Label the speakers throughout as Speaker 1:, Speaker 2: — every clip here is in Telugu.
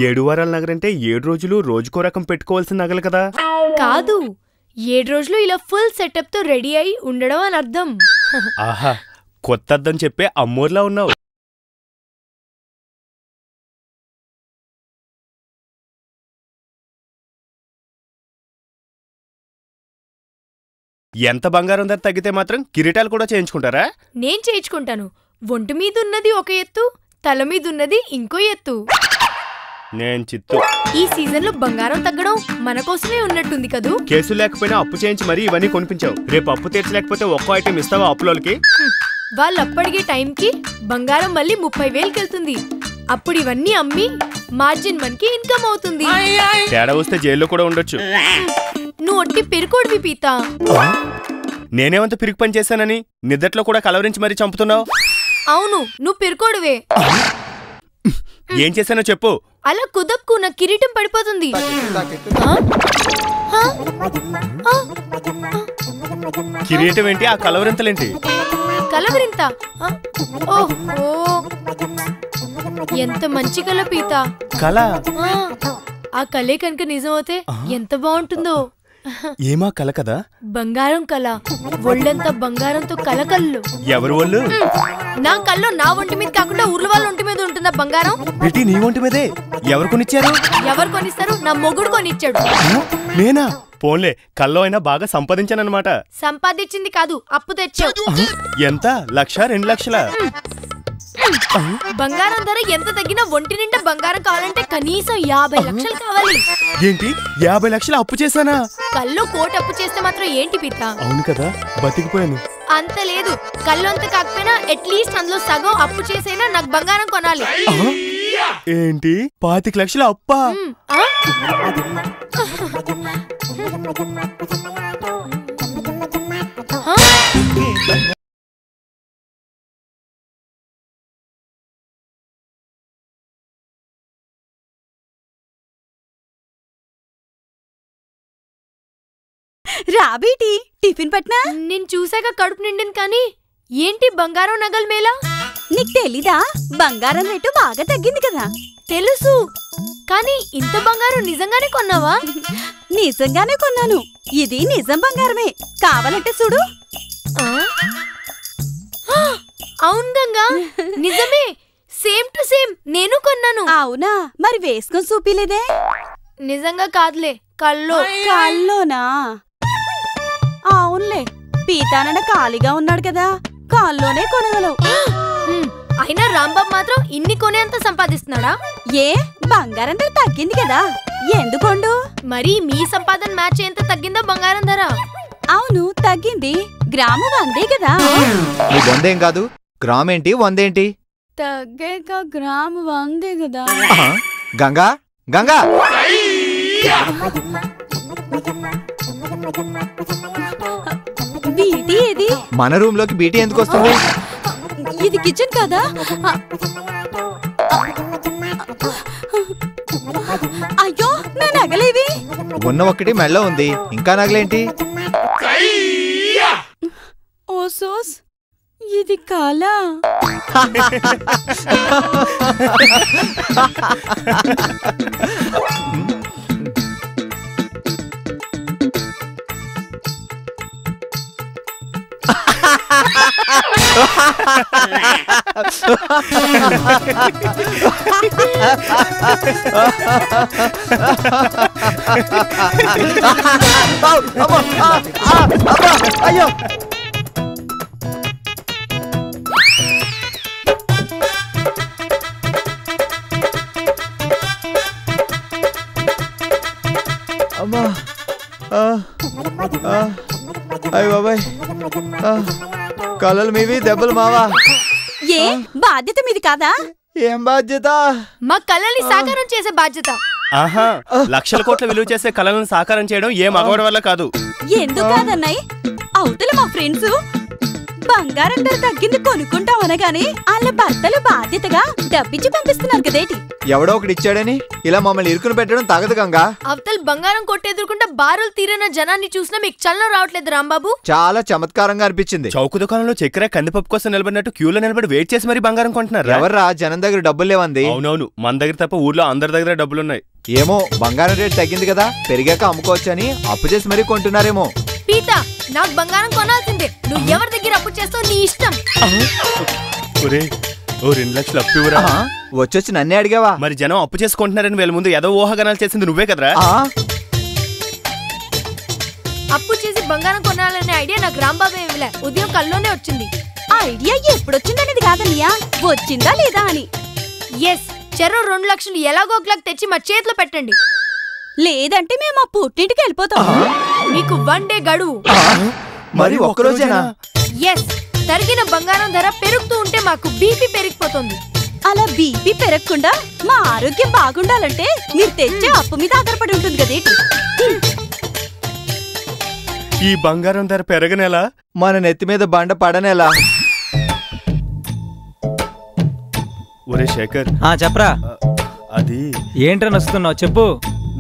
Speaker 1: ఏడు వారాల నగరంటే 7 రోజులు రోజుకో రకం పెట్టుకోవాల్సిన నగలు కదా.
Speaker 2: కాదు, 7 రోజులు ఇలా ఫుల్ సెటప్ తో రెడీ అయి ఉండడం అని అర్థం.
Speaker 1: ఆహా, కొత్త అర్థం చెప్పే అమ్మోర్లా ఉన్నావు. ఎంత బంగారం ధర తగ్గితే మాత్రం కిరీటాలు కూడా చేయించుకుంటారా?
Speaker 2: నేను చేయించుకుంటాను. ఒంటి మీద ఉన్నది ఒక ఎత్తు, తల మీద ఉన్నది ఇంకో ఎత్తు.
Speaker 1: నేను చిత్తు.
Speaker 2: ఈ సీజన్ లో బంగారం తగ్గడం మన కోసమే ఉన్నట్టుంది కదూ.
Speaker 1: కేసు లేకపోయినా అప్పు చేయించి మరీ ఇవన్నీ కొనిపించావు. రేపు అప్పు తీర్చలేకపోతే ఒక్కో ఐటెం ఇస్తావా అప్పులోకి?
Speaker 2: వాళ్ళు అప్పటికే టైంకి బంగారం మళ్ళీ 30,000కి వెళ్తుంది. అప్పుడు ఇవన్నీ అమ్మి మార్జిన్ మనకి ఇన్కమ్ అవుతుంది.
Speaker 1: తేడా వస్తే జైల్లో కూడా ఉండొచ్చు.
Speaker 2: నువ్వు ఒట్టి పెరుకోడివి పీతా.
Speaker 1: నేనేమంత పిరికి పని చేశానని నిద్దట్లో కూడా కలవరించి మరీ చంపుతున్నావు?
Speaker 2: అవును, నువ్వు పెరుకోడువే.
Speaker 1: ఏం చేశానో చెప్పు.
Speaker 2: అలా కుదప్కు నా కిరీటం పడిపోతుంది.
Speaker 1: కిరీటం ఏంటి, ఆ కలవరింతలేంటి?
Speaker 2: కలవరింత? ఓహో, ఎంత మంచి కల పీత.
Speaker 1: కల?
Speaker 2: ఆ కలే కనుక నిజమవుతే ఎంత బాగుంటుందో.
Speaker 1: ఏమా కల కదా?
Speaker 2: బంగారం కల, ఒళ్ళంతా బంగారంతో కలకల్లు.
Speaker 1: ఎవరు వాళ్ళు?
Speaker 2: నా కల్లో నా ఒంటి మీద కాకుండా ఊర్ల వాళ్ళ ఒంటి మీద ఉంటుందా బంగారం?
Speaker 1: బిటి నీ ఒంటి మీదే. ఎవరు కొనిచ్చారు?
Speaker 2: ఎవరు కొనిస్తారు? నా మొగుడు కొనిచ్చాడు.
Speaker 1: నేనా? పోన్లే, కల్లో అయినా బాగా సంపాదించానన్నమాట.
Speaker 2: సంపాదించింది కాదు, అప్పు తెచ్చావు.
Speaker 1: ఎంత? 1,00,000 2 లక్షల?
Speaker 2: బంగారం ధర ఎంత తగ్గినా ఒంటి నిండా బంగారం కావాలంటే కనీసం 50 లక్షలు కావాలి.
Speaker 1: ఏంటి, 50 లక్షలు అప్పు చేశానా?
Speaker 2: కల్లో 1 కోటి అప్పు చేస్తే మాత్రం ఏంటి పిత?
Speaker 1: అవును కదా, బతికిపోయాను.
Speaker 2: అంత లేదు, కల్లో అంత కాకపోయినా అట్లీస్ట్ అందులో సగం అప్పు చేసైనా నాకు బంగారం కొనాలి.
Speaker 1: ఏంటి, 25 లక్షల అప్పా?
Speaker 3: రాబేటి, టిఫిన్ పట్నా?
Speaker 2: నేను చూసాక కడుపు నిండింది, కానీ ఏంటి బంగారం నగల మేళా?
Speaker 3: నీకు తెలీదా? బంగారం రేటు బాగా తగ్గింది కదా.
Speaker 2: తెలుసు, కానీ ఇంత బంగారం నిజంగానే కొన్నావా?
Speaker 3: నిజంగానే కొన్నాను. ఇది నిజం బంగారమే, కావాలంటే చూడు.
Speaker 2: అవును గంగా, నిజమే, సేమ్ టు సేమ్ నేను కొన్నాను.
Speaker 3: అవునా? మరి వేసుకొని చూపిలేదే?
Speaker 2: నిజంగా కాదులే,
Speaker 3: కల్లోనా? అవునులే, పీతానన్న ఖాళీగా ఉన్నాడు కదా, కాల్లోనే కొనగలవు.
Speaker 2: అయినా రాంబాబు మాత్రం ఇన్ని కొనేంత సంపాదిస్తున్నాడా?
Speaker 3: ఏ, బంగారం ధర తగ్గింది కదా, ఎందుకొండు?
Speaker 2: మరి మీ సంపాదన మ్యాచ్ ఎంత తగ్గిందా బంగారం ధర?
Speaker 3: అవును, తగ్గింది. గ్రాము 100 కదా.
Speaker 4: నీ 100 ఏం కాదు, గ్రామేంటి 100 ఏంటి?
Speaker 3: తగ్గాక గ్రాము 100 కదా.
Speaker 4: గంగా, గంగా,
Speaker 3: బీటీ ఏది?
Speaker 4: మన రూమ్ లోకి బీటీ ఎందుకు వస్తుంది?
Speaker 3: ఇది కిచెన్ కదా. అయ్యో, నా నగలేవి?
Speaker 4: ఉన్న ఒక్కటి మెళ్ళో ఉంది, ఇంకా నగలేంటి?
Speaker 3: ఓసోస్, ఇది కాలా?
Speaker 4: అయ్యో, అమ్మా, అయ్య బాబాయ్, కళ్ళలు మీవి, దెబ్బలు మావా.
Speaker 3: ఏ, బాధ్యత మీది కాదా?
Speaker 4: ఏం బాధ్యత?
Speaker 2: మా కళల్ని సాకారం చేసే బాధ్యత.
Speaker 1: ఆహా, లక్షల కోట్ల విలువ చేసే కళలను సాకారం చేయడం ఏ మగవాడి వల్ల కాదు.
Speaker 3: ఎందుకు కాదన్నాయి? అవతల మా ఫ్రెండ్స్ బంగారం ధర తగ్గింది కొనుక్కుంటాం అనగానే వాళ్ళ భర్తలు బాధ్యతగా డబ్బిచ్చి పంపిస్తున్నారు కదేటి.
Speaker 4: ఎవడో ఒకటి ఇచ్చాడని ఇలా మమ్మల్ని ఇరుకుని పెట్టడం తగదు గంగా.
Speaker 2: అవతల బంగారం కొట్టెదురుకుంటా బారులు తీరిన జనాన్ని చూసినా మీకు చలనం రావట్లేదు రాంబాబు?
Speaker 4: చాలా చమత్కారంగా అనిపించింది.
Speaker 1: చౌక దుకాణంలో చక్కెర కందిపప్పు కోసం నిలబడినట్టు క్యూలో నిలబడి వెయిట్ చేసి మరీ బంగారం కొంటున్నారు.
Speaker 4: ఎవర్రా జనం దగ్గర డబ్బులు లేవంది?
Speaker 1: అవునవును, మన దగ్గర తప్ప ఊర్లో అందరి దగ్గర డబ్బులున్నాయి.
Speaker 4: ఏమో బంగారం రేటు తగ్గింది కదా, పెరిగాక అమ్ముకోవచ్చని అప్పు చేసి మరీ కొంటున్నారేమో.
Speaker 2: పీత, నాకు బంగారం కొనాల్సిందే. నువ్వు ఎవరి దగ్గర అప్పు చేస్తావు నీ ఇష్టం.
Speaker 1: ఓ 2 లక్షలు అప్పు ఇవ్వరా?
Speaker 4: వచ్చొచ్చి నన్నే అడిగావా?
Speaker 1: మరి జనం అప్పు చేసుకుంటున్నారని వీళ్ళ ముందు ఏదో ఊహాగానాలు చేసింది నువ్వే కదరా?
Speaker 2: అప్పు చేసి బంగారం కొనాలనే ఐడియా నాకు రాంబాబే ఇవ్వలే, ఉదయం కల్లోనే వచ్చింది.
Speaker 3: ఆ ఐడియా ఎప్పుడొచ్చిందనేది కాదన్నయ్యా, వచ్చిందా లేదా అని.
Speaker 2: ఎస్, చెరో 2 లక్షలు ఎలాగో ఒకలాగా తెచ్చి మా చేతిలో పెట్టండి.
Speaker 3: లేదంటే మేము మా పుట్టింటికి వెళ్ళిపోతాం.
Speaker 2: మీకు 1 డే గడువు.
Speaker 4: మరి ఒక్కరోజేనా?
Speaker 2: ఎస్, తరిగిన బంగారం ధర పెరుగుతూ ఉంటే మాకు బీపీ పెరిగిపోతుంది.
Speaker 3: అలా బీపీ పెరగకుండా మా ఆరోగ్యం బాగుండాలంటే మీరు తెచ్చే అప్పు మీద ఆధారపడి ఉంటుంది కదేటి.
Speaker 1: ఈ బంగారం ధర పెరగనేలా?
Speaker 4: మన నెత్తి మీద బండ పడనేలా?
Speaker 1: ఒరే శేఖర్,
Speaker 5: చెప్పరా.
Speaker 1: అది
Speaker 5: ఏంట్రా నచ్చుతున్నావు చెప్పు.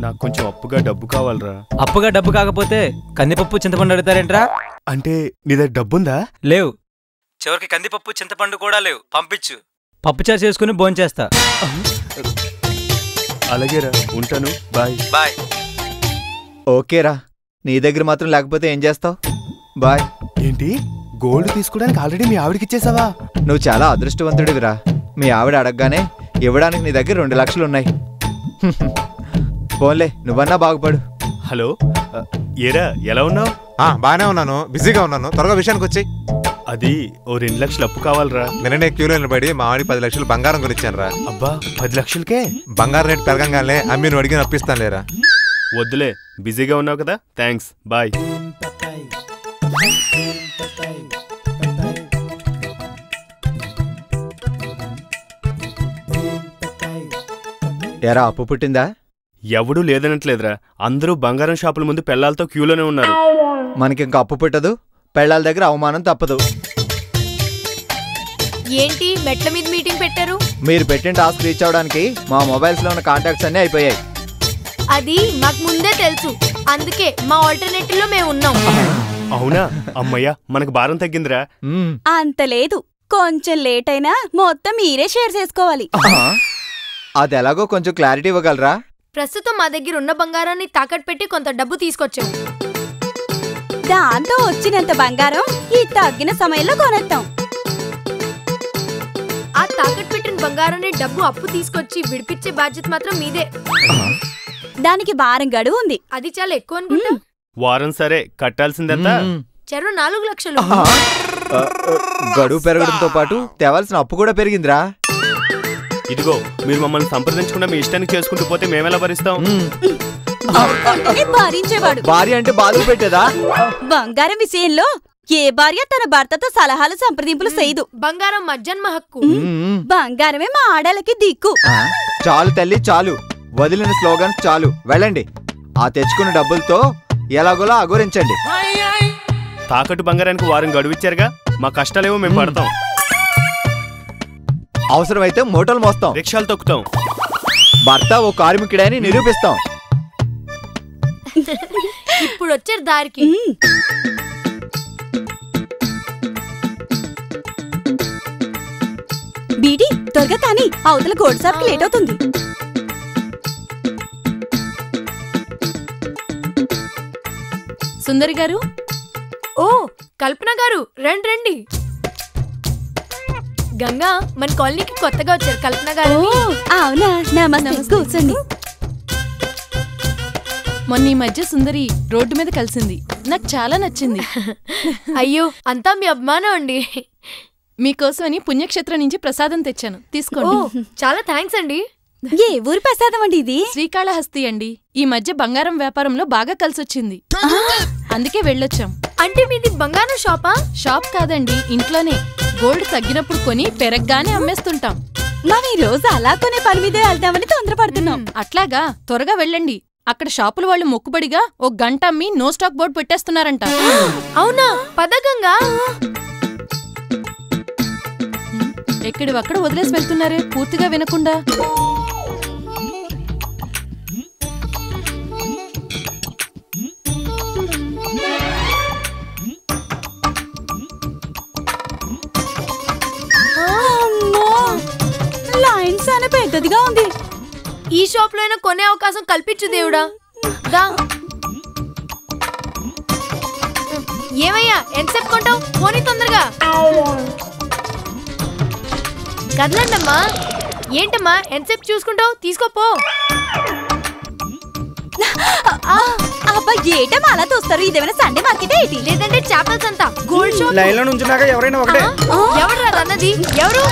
Speaker 1: నాకు కొంచెం అప్పుగా డబ్బు కావాలరా.
Speaker 5: అప్పుగా డబ్బు కాకపోతే కందిపప్పు చింతపండు అడుగుతారేంట్రా?
Speaker 1: అంటే నీ దగ్గర డబ్బుందా?
Speaker 5: లేవు. చివరికి కందిపప్పు చింతపండు కూడా లేవు, పంపించు. పప్పుచారు చేసుకుని భోంచేస్తా.
Speaker 1: అలాగేరా, ఉంటాను. Bye
Speaker 5: bye.
Speaker 4: ఓకేరా, నీ దగ్గర మాత్రం లేకపోతే ఏం చేస్తావు? బాయ్.
Speaker 1: ఏంటి, గోల్డ్ తీసుకోవడానికి ఆల్రెడీ మీ ఆవిడకి ఇచ్చేసావా?
Speaker 4: నువ్వు చాలా అదృష్టవంతుడివిరా. మీ ఆవిడ అడగగానే ఇవ్వడానికి నీ దగ్గర 2 లక్షలున్నాయి. పోన్లే, నువ్వన్నా బాగుపడు.
Speaker 1: హలో, ఏరా ఎలా ఉన్నావు?
Speaker 6: బానే ఉన్నాను, బిజీగా ఉన్నాను. త్వరగా విషయానికి వచ్చి.
Speaker 1: అది ఓ 2 లక్షలు అప్పు కావాలరా.
Speaker 6: నిన్ననే క్యూలో నిలబడి మా వాడి 10 లక్షలు బంగారం కొనిచ్చాను రా.
Speaker 1: అబ్బా, 10 లక్షలకే?
Speaker 6: బంగారం రేటు పెరగంగానే అమ్మి నువ్వు అడిగిన అప్పిస్తాను లేరా.
Speaker 1: వద్దులే, బిజీగా ఉన్నావు కదా. Thanks, bye.
Speaker 4: ఎరా అప్పు పుట్టిందా?
Speaker 1: ఎవడూ లేదనట్లేదురా, అందరూ బంగారం షాపుల ముందు పెళ్లాలతో క్యూలోనే ఉన్నారు.
Speaker 4: మనకింక అప్పు పుట్టదు, పెళ్ళాల దగ్గర అవమానం తప్పదు.
Speaker 2: ఏంటి మెట్ల మీద మీటింగ్ పెట్టారు?
Speaker 4: మీరు పెట్టిన టాస్క్ రీచ్ అవడానికి మా మొబైల్స్ లో ఉన్న కాంటాక్ట్స్ అన్ని అయిపోయాయి.
Speaker 2: అది మాకు ముందే తెలుసు, అందుకే మా ఆల్టర్నేటివ్ లో మేము ఉన్నాం.
Speaker 1: అవునా? అమ్మయ్యా, మనకు భారం తగ్గిందిరా.
Speaker 3: అంత లేదు, కొంచెం లేట్ అయినా మొత్తం మీరే షేర్ చేసుకోవాలి.
Speaker 4: అది ఎలాగో కొంచెం క్లారిటీ ఇవ్వగలరా?
Speaker 2: ప్రస్తుతం మా దగ్గర ఉన్న బంగారాన్ని తాకట్టు పెట్టి కొంత డబ్బు తీసుకొచ్చాం.
Speaker 3: దాంతో వచ్చినంత బంగారం ఈ తగ్గిన సమయంలో కొనేస్తాం.
Speaker 2: ఆ తాకట్టు పెట్టిన బంగారాన్ని డబ్బు అప్పు తీసుకొచ్చి విడిపించే బాధ్యత మాత్రం మీదే.
Speaker 3: దానికి వారం గడువు ఉంది.
Speaker 2: అది చాలా ఎక్కువ అనుకుంటా.
Speaker 1: వారం సరే, కట్టాల్సిందంతా
Speaker 2: చెరో 4 లక్షలు.
Speaker 4: గడువు పెరగడంతో పాటు తేవాల్సిన అప్పు కూడా పెరిగిందిరా.
Speaker 1: ఇదిగో, మీరు మమ్మల్ని సంప్రదించకుండా మీ ఇష్టానికి చేసుకుంటూ పోతే మేమెలా భరిస్తాం?
Speaker 3: భరించేవాడు.
Speaker 4: భార్య అంటే బాధలు పెట్టేదా?
Speaker 3: బంగారం విషయంలో ఏ భార్య తన భర్తతో సలహాలు సంప్రదింపులు చేయదు.
Speaker 2: బంగారం మా జన్మ హక్కు.
Speaker 3: బంగారమే మా ఆడలకి దిక్కు.
Speaker 4: చాలు తల్లి చాలు, వదిలిన స్లోగన్స్ చాలు, వెళ్ళండి. ఆ తెచ్చుకున్న డబ్బులతో ఎలాగోలా అఘోరించండి.
Speaker 1: తాకట్టు బంగారానికి వారం గడువిచ్చారుగా, మా కష్టాలేమో మేము పడతాం.
Speaker 4: అవసరమైతే మూటలు మోస్తాం,
Speaker 1: రిక్షాలు తొక్కుతాం,
Speaker 4: భర్త ఓ కార్మికుడని నిరూపిస్తాం.
Speaker 2: ఇప్పుడు వచ్చారు దారికి.
Speaker 3: బీడి త్వరగా కానీ, అవతల కోడి షాప్కి లేట్ అవుతుంది.
Speaker 7: సుందరి గారు.
Speaker 2: ఓ కల్పన గారు, రండి రండి. గంగా, మన కాలనీకి కొత్తగా వచ్చారు కల్పన గారు.
Speaker 3: అవునా, నమస్తే, కూర్చోండి.
Speaker 7: మొన్న ఈ మధ్య సుందరి రోడ్డు మీద కలిసింది, నాకు చాలా నచ్చింది.
Speaker 2: అయ్యో, అంతా మీ అభిమానం అండి.
Speaker 7: మీకోసమని పుణ్యక్షేత్రం నుంచి ప్రసాదం తెచ్చాను, తీసుకోండి.
Speaker 2: చాలా థ్యాంక్స్ అండి.
Speaker 3: ఏ ఊరి ప్రసాదం అండి ఇది?
Speaker 7: శ్రీకాళహస్తి అండి. ఈ మధ్య బంగారం వ్యాపారంలో బాగా కలిసొచ్చింది, అందుకే వెళ్ళొచ్చాం.
Speaker 2: అంటే మీది బంగారం షాపా?
Speaker 7: షాప్ కాదండి, ఇంట్లోనే. గోల్డ్ తగ్గినప్పుడు కొని పెరగ్గానే అమ్మేస్తుంటాం.
Speaker 3: మనం ఈ రోజు అలా కొనే పని మీదే వెళ్దామని తొందరపడుతున్నాం.
Speaker 7: అట్లాగా, త్వరగా వెళ్ళండి. అక్కడ షాపుల వాళ్ళు మొక్కుబడిగా ఒక గంట అమ్మి నో స్టాక్ బోర్డు పెట్టేస్తున్నారంట.
Speaker 2: అవునా? పదకంగా
Speaker 7: ఎక్కడివక్కడ వదిలేసి వెళ్తున్నారే పూర్తిగా వినకుండా.
Speaker 3: లైన్స్ అనే పెద్దదిగా ఉంది.
Speaker 2: ఈ షాప్ లో అయినా కొనే అవకాశం కల్పించు దేవుడా. దా. ఏమయ్యా ఎంతసేపు కొంటావు? పోనీ తొందరగా. కదలండమ్మా. ఏంటమ్మా ఎంతసేపు చూసుకుంటావు? తీసుకోపో.
Speaker 3: అబ్బా ఏటమ్మా అలా తోస్తారు? ఇదేమైనా సండే మార్కెట్ ఏంటి?
Speaker 2: లేదంటే చేపల్స్ అంతా గోల్డ్ షాప్.
Speaker 1: లైన్లో నుంచున్నాక ఎవరైనా ఒకటే.
Speaker 2: ఎవరు రా అన్నది? ఎవరు?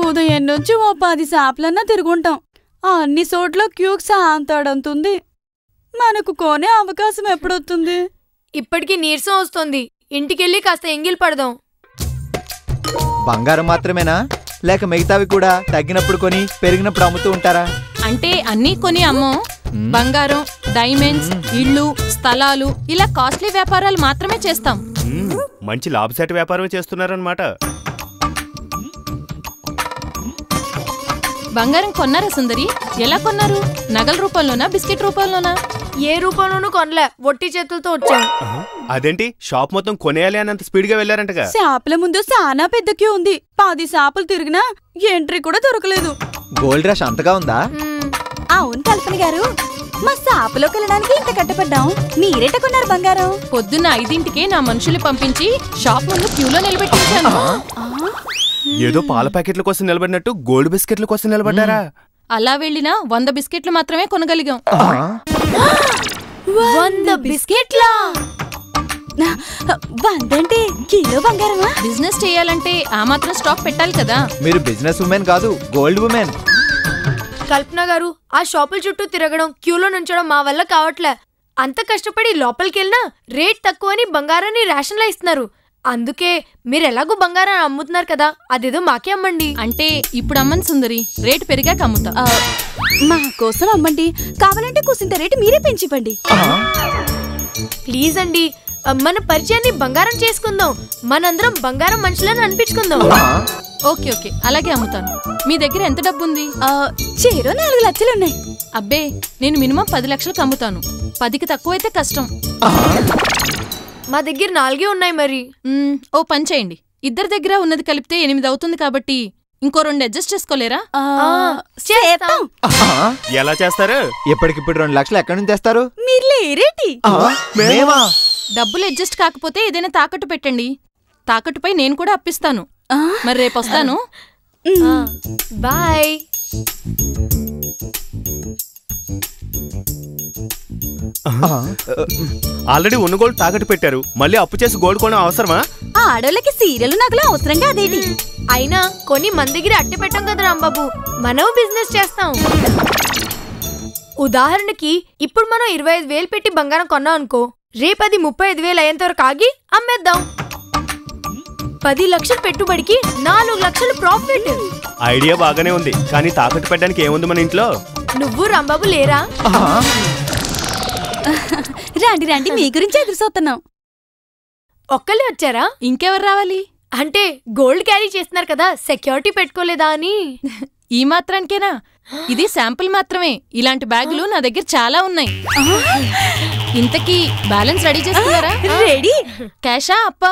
Speaker 3: ఉదయం నుంచి ఓ 10 షాపులన్నా తిరుగుంటాం. అన్ని చోట్ల క్యూక్ సాంతాడంతుంది. మనకు కొనే అవకాశం ఎప్పుడొస్తుంది?
Speaker 2: ఇప్పటికి నీరసం వస్తుంది. ఇంటికెళ్ళి కాస్త ఎంగిల్ పడదాం.
Speaker 4: బంగారం మాత్రమేనా లేక మిగతావి కూడా తగ్గినప్పుడు కొని పెరిగినప్పుడు అమ్ముతూ ఉంటారా?
Speaker 7: అంటే అన్నీ కొని అమ్మో. బంగారం, డైమండ్స్, ఇళ్ళు, స్థలాలు ఇలా కాస్ట్లీ వ్యాపారాలు మాత్రమే చేస్తాం.
Speaker 1: మంచి లాభసాటి వ్యాపారం చేస్తున్నారన్నమాట.
Speaker 7: బంగారం కొన్నారా సుందరి? ఎలా కొన్నారు? నగల రూపంలోనా, బిస్కెట్ రూపంలోనా?
Speaker 2: ఏ రూపంలోనూ కొనలే, ఒట్టి చేతులతో వచ్చాం.
Speaker 1: అదేంటి షాప్ మొత్తం కొనేయాలి అన్నంత స్పీడ్ గా వెళ్ళారంటగా?
Speaker 3: షాపుల ముందు చాలా పెద్ద క్యూ ఉంది. 10 షాపులు తిరిగినా ఎంట్రీ కూడా దొరకలేదు.
Speaker 4: గోల్డ్ రష్ అంతగా ఉందా?
Speaker 3: అవును కల్పన గారు, మా షాపులోకి వెళ్ళడానికి ఇంత కట్టపడ్డాం. మీరేట కొన్నారు బంగారం?
Speaker 7: పొద్దున్న 5ంటికే నా మనుషుల్ని పంపించి షాప్ ముందు క్యూలో నిలబెట్టించాను.
Speaker 1: ఏదో పాల ప్యాకెట్ల కోసం నిలబడినట్టు గోల్డ్ బిస్కెట్ల కోసం నిలబడ్డారా?
Speaker 7: అలా వెళ్ళినా 100 బిస్కెట్లు మాత్రమే కొనగలిగాం.
Speaker 2: 100 బిస్కెట్లా?
Speaker 3: 100 అంటే కిలో బంగారమా?
Speaker 7: బిజినెస్ చేయాలంటే ఆ మాత్రం స్టాక్ పెట్టాలి కదా.
Speaker 4: మీరు బిజినెస్ ఉమెన్ కాదు, గోల్డ్ ఉమెన్.
Speaker 2: కల్పన గారు, ఆ షాపుల చుట్టూ తిరగడం, క్యూలో నుంచడం మా వల్ల కావట్లే. అంత కష్టపడి లోపలికెళ్ళినా రేట్ తక్కువని బంగారాన్ని రేషన్లో ఇస్తున్నారు. అందుకే మీరు ఎలాగో బంగారాన్ని అమ్ముతున్నారు కదా, అదేదో మాకే అమ్మండి.
Speaker 7: అంటే ఇప్పుడు అమ్మని సుందరి, రేటు పెరిగాక అమ్ముతా.
Speaker 3: మా కోసం అమ్మండి. కావాలంటే కూసింత రేటు మీరే పెంచివ్వండి.
Speaker 2: ప్లీజ్ అండి, మన పరిచయాన్ని బంగారం చేసుకుందాం. మనందరం బంగారం మనుషులని అనిపించుకుందాం.
Speaker 7: ఓకే ఓకే, అలాగే అమ్ముతాను. మీ దగ్గర ఎంత డబ్బుంది?
Speaker 3: చెరో 4 లక్షలున్నాయి.
Speaker 7: అబ్బే, నేను మినిమం 10 లక్షలకు అమ్ముతాను. 10కి తక్కువైతే కష్టం.
Speaker 2: మా దగ్గర 4 ఉన్నాయి మరి.
Speaker 7: ఓ పని చేయండి, ఇద్దరి దగ్గర ఉన్నది కలిపితే 8 అవుతుంది కాబట్టి ఇంకో 2 అడ్జస్ట్ చేసుకోలేరా?
Speaker 2: చేస్తాం.
Speaker 1: ఎలా చేస్తారు?
Speaker 4: ఇప్పటికిప్పుడు 2 లక్షలు ఎక్కడి నుంచి తెస్తారు?
Speaker 3: మీరు లేరేటి?
Speaker 4: మేమా?
Speaker 7: డబ్బులు అడ్జస్ట్ కాకపోతే ఏదైనా తాకట్టు పెట్టండి. తాకట్టుపై నేను కూడా అప్పిస్తాను. మరి రేపు వస్తాను.
Speaker 2: బాయ్.
Speaker 1: ఆల్రెడీ ఉన్న గోల్డ్ తాకట్టు పెట్టారు, మళ్ళీ అప్పు చేసి గోల్డ్ కొనడం అవసరమా?
Speaker 3: ఆడోళ్ళకి సీరియల్ నగలు అవసరంగా అదేటి.
Speaker 2: అయినా కొన్ని మన దగ్గర అట్టి పెట్టాం కదా రాంబాబు, మనం బిజినెస్ చేస్తాం. ఉదాహరణకి ఇప్పుడు మనం 25,000 పెట్టి బంగారం కొన్నాం అనుకో, రేపది 35,000 అయ్యేంత వరకు ఆగి అమ్మేద్దాం. 10 లక్షలు పెట్టుబడికి 4 లక్షలు ప్రాఫిట్.
Speaker 1: ఐడియా బాగానే ఉంది, కానీ తాకట్టు పెట్టడానికి ఏముంది మన ఇంట్లో?
Speaker 2: నువ్వు రాంబాబు లేరా?
Speaker 3: రండి రండి, మీ గురించి ఎదురు చూస్తున్నాం.
Speaker 2: ఒక్కళ్ళే వచ్చారా?
Speaker 7: ఇంకెవరు రావాలి?
Speaker 2: అంటే గోల్డ్ క్యారీ చేస్తున్నారు కదా, సెక్యూరిటీ పెట్టుకోలేదా అని.
Speaker 7: ఈ మాత్రానికేనా? ఇది శాంపుల్ మాత్రమే. ఇలాంటి బ్యాగులు నా దగ్గర చాలా ఉన్నాయి. ఇంతకీ బ్యాలెన్స్ రెడీ చేస్తున్నారా?
Speaker 3: రెడీ.
Speaker 7: క్యాషా అప్పా?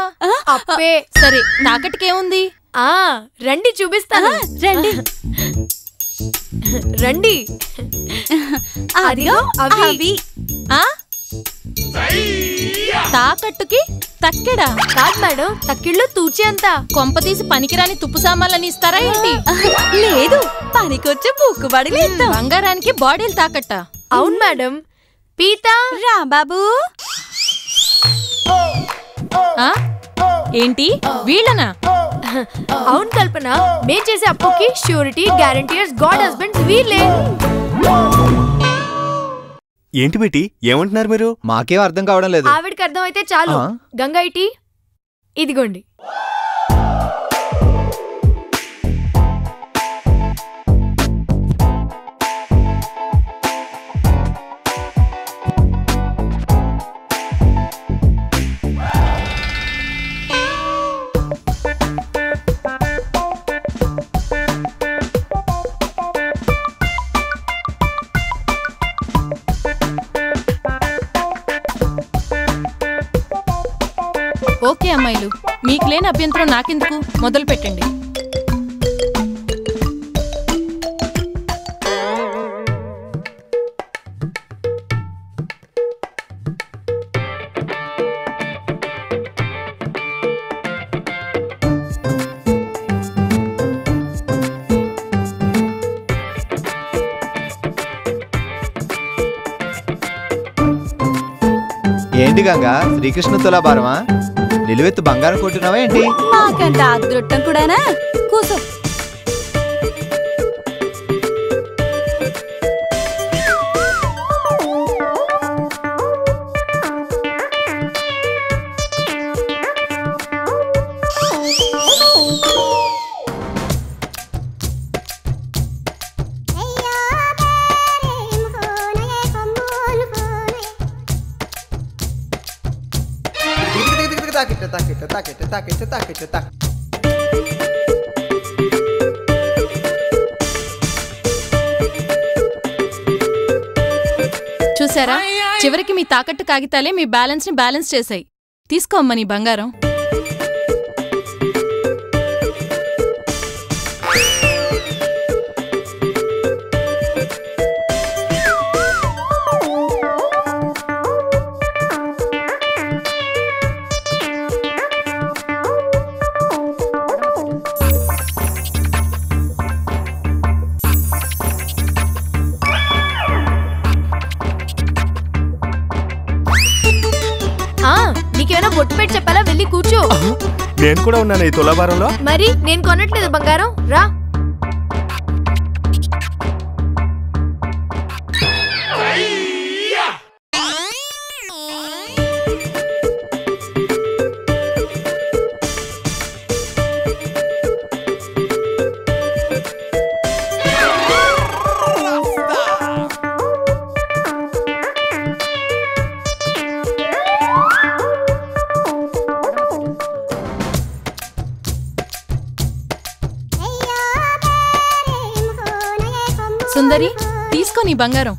Speaker 2: అప్పే.
Speaker 7: సరే, తాకట్టుకేముంది?
Speaker 2: రండి చూపిస్తాను.
Speaker 3: రండి
Speaker 2: రండి.
Speaker 3: అదిగో అవి.
Speaker 7: తాకట్టుకి తక్కెడా?
Speaker 2: కాదు మేడం, తక్కిళ్ళు తూచే అంత.
Speaker 7: కొంపతీసి పనికిరాని తుప్పు సామాన్లని ఇస్తారా ఏంటి?
Speaker 3: లేదు, పనికొచ్చే బుక్కుబడులు ఇస్తాం.
Speaker 7: బంగారానికి బాడీలు తాకట్టా?
Speaker 2: అవును మేడం. పీతా
Speaker 3: రాంబాబు.
Speaker 7: ఏంటి వీళ్ళనా?
Speaker 2: అవును కల్పన, మేం చేసే అప్పుకి ష్యూరిటీ, గ్యారంటీర్స్, గాడ్ హస్బెండ్స్ వీళ్ళే.
Speaker 1: ఏంటి బేటి ఏమంటున్నారు మీరు?
Speaker 4: మాకేం అర్థం కావడం లేదు.
Speaker 2: ఆవిడకి అర్థం అయితే చాలు. గంగా ఇటీ ఇదిగోండి.
Speaker 7: ఓకే అమ్మాయిలు, మీకు లేని అభ్యంతరం నాకెందుకు, మొదలు పెట్టండి.
Speaker 4: ఏంటి గంగా, శ్రీకృష్ణ తులాభారమా? నిలువెత్తు బంగారం కొట్టినావా ఏంటి?
Speaker 3: మాకంట అదృష్టం కూడానా? కూసో.
Speaker 7: చూసారా, చివరికి మీ తాకట్టు కాగితాలే మీ బ్యాలెన్స్ ని బ్యాలెన్స్ చేశాయి. తీసుకోమ్మా నీ బంగారం.
Speaker 2: నీకేమైనా బొట్టు పెట్టి చెప్పాలా? వెళ్ళి కూర్చో.
Speaker 1: నేను కూడా ఉన్నాను ఈ తులాభారంలో.
Speaker 2: మరి నేను కొనట్లేదు బంగారం, రా.
Speaker 7: సుందరి, తీసుకో నీ బంగారం.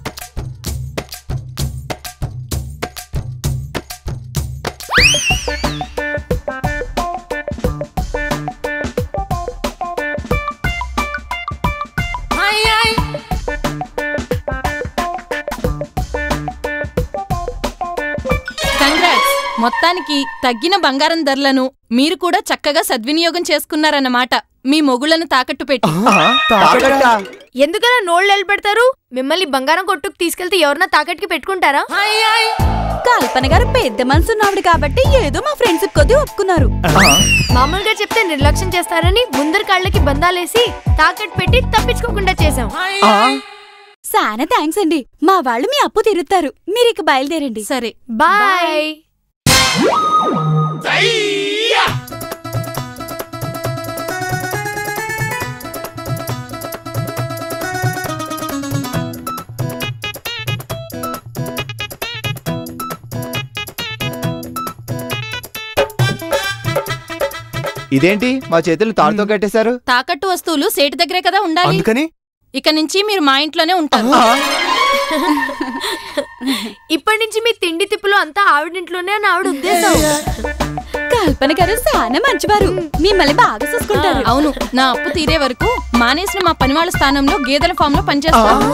Speaker 7: కంగ్రాట్స్, మొత్తానికి తగ్గిన బంగారం ధరలను మీరు కూడా చక్కగా సద్వినియోగం చేసుకున్నారన్నమాట. మీ మొగుళ్లను తాకట్టు పెట్టి.
Speaker 2: ఎందుకలా నోళ్ళు నిలబెడతారు? మిమ్మల్ని బంగారం కొట్టుకు తీసుకెళ్తే ఎవరన్నా తాకట్టుకి పెట్టుకుంటారా?
Speaker 3: కల్పన గారు పెద్ద మనసున్నావిడ కాబట్టి ఏదో మా ఫ్రెండ్స్ కొద్ది ఒప్పుకున్నారు.
Speaker 2: మామూలుగా చెప్తే నిర్లక్ష్యం చేస్తారని ముందరి కాళ్ళకి బంధాలేసి తాకట్టు పెట్టి తప్పించుకోకుండా చేసాం.
Speaker 3: చాలా థ్యాంక్స్ అండి. మా వాళ్ళు మీ అప్పు తీరుతారు. మీరిక బయలుదేరండి.
Speaker 7: సరే,
Speaker 2: బాయ్.
Speaker 4: ఇదేంటి మా చేతులు తాడుతో కట్టేశారు?
Speaker 7: తాకట్టు వస్తువులు సేటు దగ్గరే కదా ఉండాలి.
Speaker 1: అందుకని
Speaker 7: ఇక నుంచి మీరు మా ఇంట్లోనే ఉంటారు.
Speaker 2: ఇప్పటి నుంచి మీ తిండి తిప్పులు అంతా ఆవిడింట్లోనే అని ఆవిడ ఉద్దేశం.
Speaker 3: కల్పన గారు చాలా మంచివారు. మిమ్మల్ని బాగా చూసుకుంటారు.
Speaker 7: అవును, నా అప్పు తీరే వరకు మానేసిన మా పనివాళ్ళ స్థానంలో గేదెల ఫామ్ లో పనిచేస్తాను.